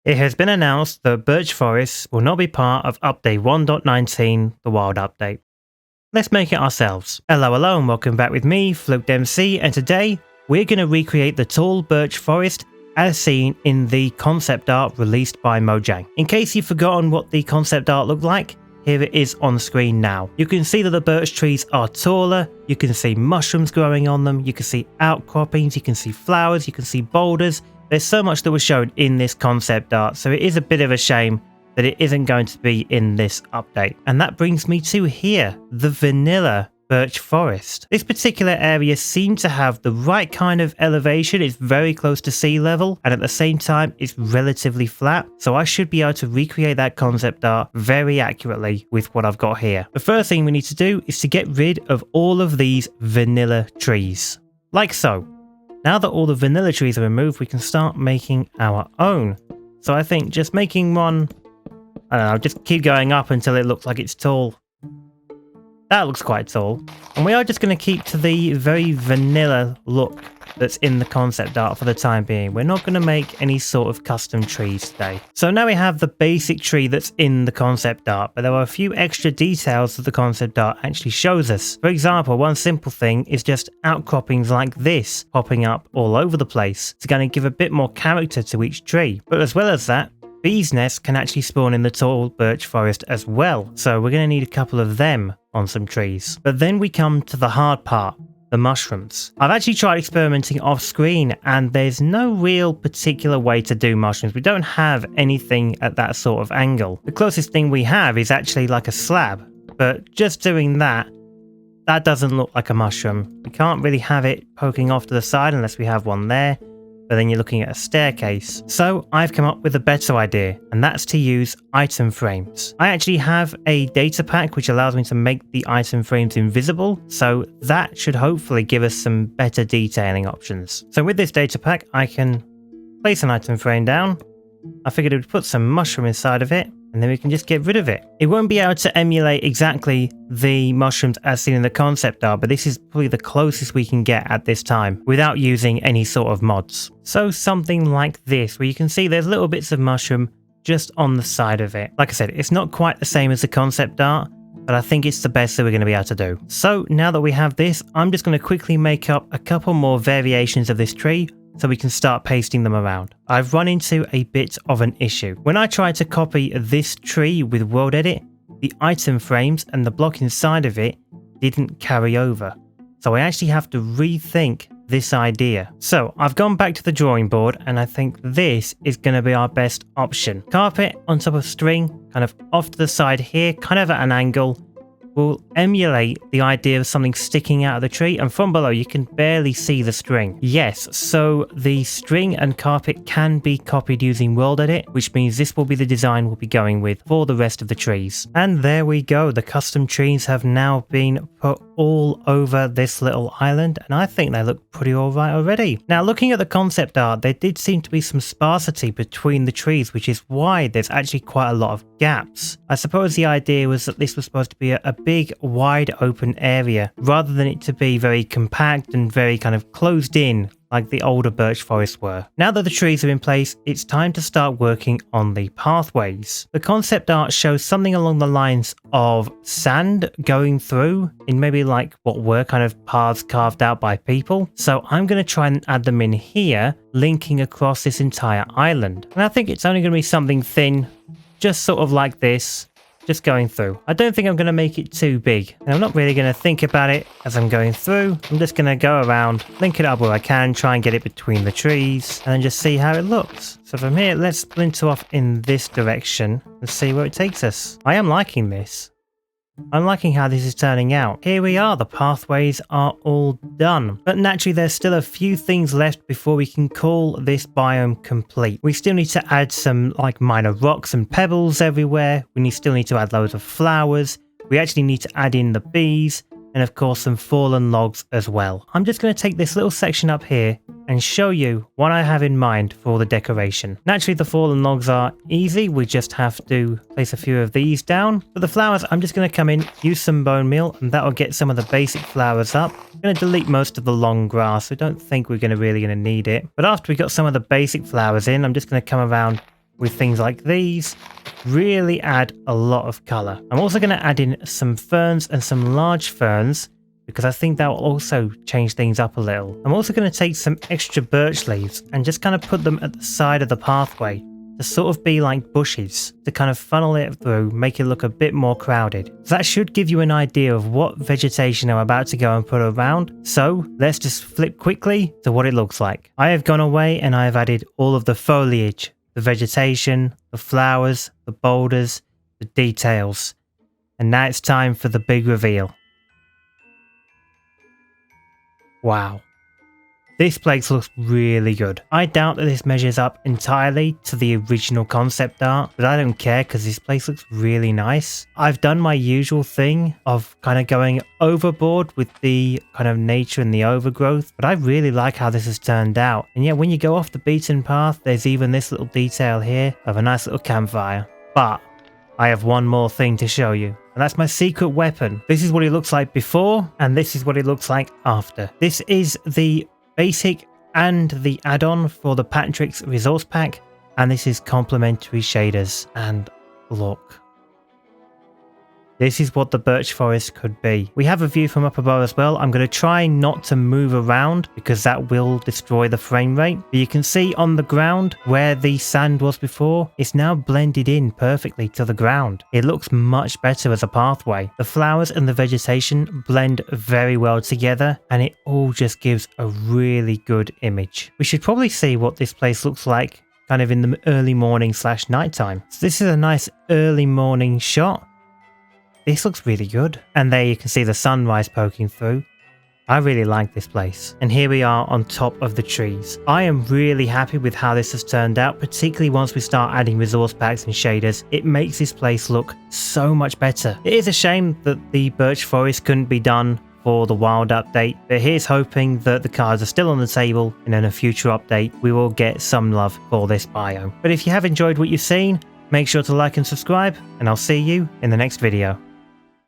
It has been announced that Birch Forest will not be part of Update 1.19, the Wild Update. Let's make it ourselves. Hello and welcome back with me, fLukedMC, and today we're going to recreate the Tall Birch Forest as seen in the concept art released by Mojang. In case you've forgotten what the concept art looked like, here it is on screen now. You can see that the birch trees are taller, you can see mushrooms growing on them, you can see outcroppings, you can see flowers, you can see boulders. There's so much that was shown in this concept art, so it is a bit of a shame that it isn't going to be in this update. And that brings me to here, the vanilla birch forest. This particular area seems to have the right kind of elevation. It's very close to sea level, and at the same time it's relatively flat, so I should be able to recreate that concept art very accurately with what I've got here. The first thing we need to do is to get rid of all of these vanilla trees, like so. Now that all the vanilla trees are removed, we can start making our own. So I think just making one, I don't know, just keep going up until it looks like it's tall. That looks quite tall. And we are just going to keep to the very vanilla look that's in the concept art for the time being. We're not going to make any sort of custom trees today. So now we have the basic tree that's in the concept art, but there are a few extra details that the concept art actually shows us. For example, one simple thing is just outcroppings like this popping up all over the place. It's going to give a bit more character to each tree. But as well as that, bees' nests can actually spawn in the tall birch forest as well. So we're going to need a couple of them on some trees. But then we come to the hard part. The mushrooms. I've actually tried experimenting off screen and there's no real particular way to do mushrooms. We don't have anything at that sort of angle. The closest thing we have is actually like a slab, but just doing that doesn't look like a mushroom. We can't really have it poking off to the side unless we have one there, but then you're looking at a staircase. So I've come up with a better idea, and that's to use item frames. I actually have a data pack which allows me to make the item frames invisible, so that should hopefully give us some better detailing options. So with this data pack, I can place an item frame down. I figured it would put some mushroom inside of it, and then we can just get rid of it. It won't be able to emulate exactly the mushrooms as seen in the concept art, but this is probably the closest we can get at this time without using any sort of mods. So something like this, where you can see there's little bits of mushroom just on the side of it. Like I said, it's not quite the same as the concept art, but I think it's the best that we're going to be able to do. So now that we have this, I'm just going to quickly make up a couple more variations of this tree so we can start pasting them around. I've run into a bit of an issue. When I tried to copy this tree with World Edit, the item frames and the block inside of it didn't carry over. So I actually have to rethink this idea. So I've gone back to the drawing board and I think this is going to be our best option. Carpet on top of string, kind of off to the side here, kind of at an angle, will emulate the idea of something sticking out of the tree, and from below you can barely see the string. Yes, so the string and carpet can be copied using World Edit, which means this will be the design we'll be going with for the rest of the trees. And there we go, the custom trees have now been put all over this little island, and I think they look pretty alright already. Now looking at the concept art, there did seem to be some sparsity between the trees, which is why there's actually quite a lot of gaps. I suppose the idea was that this was supposed to be a big wide open area rather than it to be very compact and very kind of closed in like the older birch forests were. Now that the trees are in place, it's time to start working on the pathways. The concept art shows something along the lines of sand going through in maybe like what were kind of paths carved out by people. So I'm going to try and add them in here, linking across this entire island. And I think it's only going to be something thin, just sort of like this, just going through. I don't think I'm going to make it too big, and I'm not really going to think about it as I'm going through. I'm just going to go around, link it up where I can, try and get it between the trees, and then just see how it looks. So from here, let's splinter off in this direction and see where it takes us. I am liking this. I'm liking how this is turning out. Here we are, the pathways are all done. But naturally there's still a few things left before we can call this biome complete. We still need to add some like minor rocks and pebbles everywhere. We still need to add loads of flowers. We actually need to add in the bees, and of course some fallen logs as well. I'm just going to take this little section up here and show you what I have in mind for the decoration. Naturally the fallen logs are easy, we just have to place a few of these down. For the flowers, I'm just going to come in, use some bone meal, and that will get some of the basic flowers up. I'm going to delete most of the long grass, I don't think we're really going to need it. But after we got some of the basic flowers in, I'm just going to come around, with things like these really add a lot of colour. I'm also going to add in some ferns and some large ferns because I think that will also change things up a little. I'm also going to take some extra birch leaves and just kind of put them at the side of the pathway to sort of be like bushes to kind of funnel it through, make it look a bit more crowded. So that should give you an idea of what vegetation I'm about to go and put around. So let's just flip quickly to what it looks like. I have gone away and I have added all of the foliage, the vegetation, the flowers, the boulders, the details. And now it's time for the big reveal. Wow. This place looks really good. I doubt that this measures up entirely to the original concept art, but I don't care because this place looks really nice. I've done my usual thing of kind of going overboard with the kind of nature and the overgrowth, but I really like how this has turned out. And yet when you go off the beaten path, there's even this little detail here of a nice little campfire. But I have one more thing to show you. And that's my secret weapon. This is what it looks like before, and this is what it looks like after. This is the basic and the add-on for the Patrick's resource pack, and this is complementary shaders. And look. This is what the birch forest could be. We have a view from up above as well. I'm going to try not to move around because that will destroy the frame rate. But you can see on the ground where the sand was before, it's now blended in perfectly to the ground. It looks much better as a pathway. The flowers and the vegetation blend very well together and it all just gives a really good image. We should probably see what this place looks like kind of in the early morning / nighttime. So this is a nice early morning shot. This looks really good. And there you can see the sunrise poking through. I really like this place. And here we are on top of the trees. I am really happy with how this has turned out, particularly once we start adding resource packs and shaders. It makes this place look so much better. It is a shame that the birch forest couldn't be done for the wild update, but here's hoping that the cards are still on the table and in a future update we will get some love for this biome. But if you have enjoyed what you've seen, make sure to like and subscribe, and I'll see you in the next video.